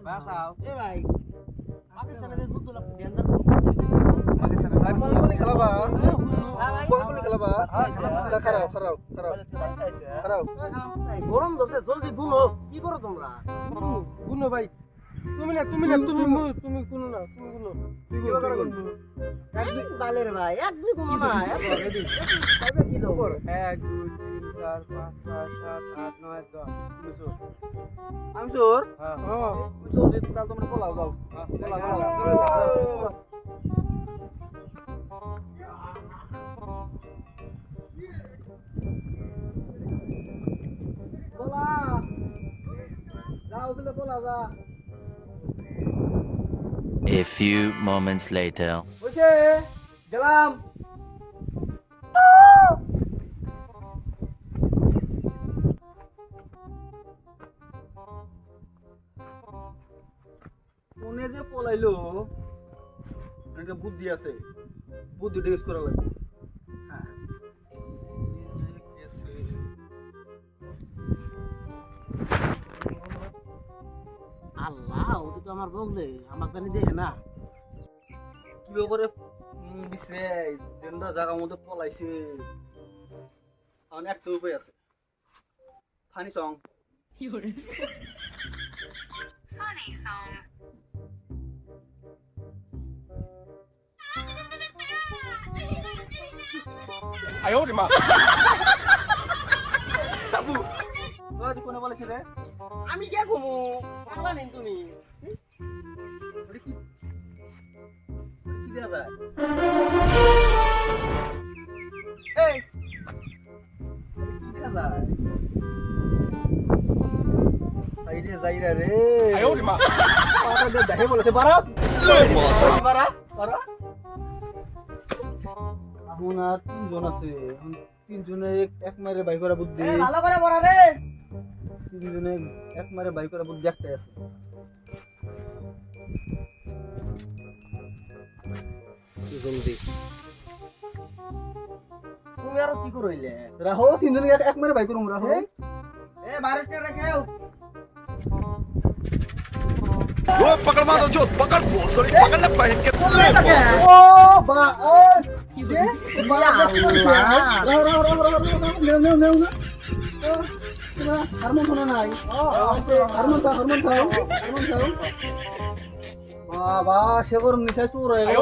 বাসাও এ ভাই পাকিস্তানের যুদ্ধ লাগছে গেন্দা ভাই বল খেলাবা বল খেলাবা খারাও গরম ধরছে জলদি ধুলো কি করো তোমরা গুনো ভাই তুমি গুনো না তুমি গুনো একদিন বালের ভাই এক দুই গুলো না কবে কিলো 1 2 3 4 5 6 7 8 9 10 বুঝছো আমি তোর হ্যাঁ যদি তোমরা বলাও যাও বলা যাও বলে বলা যা A few moments later. ওইছে গেলাম কোনে যে পলাইলো একটা বুদ্ধি আছে বুদ্ধিটা ইউজ করা লাগবে হ্যাঁ আল্লাহ ও তো আমার বগলে আমার জানি দেখে না কি ব্যাপারে বিশ্রে জেন্ডা জায়গার মধ্যে পলাইছে এখন একটা উপায় আছে ফানি সং Funny song. ওই কোনে বলেছে রে আমি কে ঘুমু পাগলা নেন তুমি ওটা কি কি দেয়া যায় এই কি দেয়া যায় আইরে যাইরা রে আয়ো রে মা পাতা দে দেখে বলেছে বারা বারা এখন আর তিনজন আছে তিনজনে এক মারে বাই করা বুদ্ধি ভালো করে বড় রে তিনজনে এক মারে বাই করা বুদ্ধি একটাই আছে জলদি তুমি আর কি করইলে রাহো তিনজনে এক মারে বাই করুম রাহো এ বারিশটা রেখেও वो पकड़ मारो जो पकड़ बोल सॉरी पकड़ ले पहन के ও বা ও কি রে নেও হারমোন শোনা নাই হারমোন বাবা সে গরম নিশায় চুর হয়ে গেল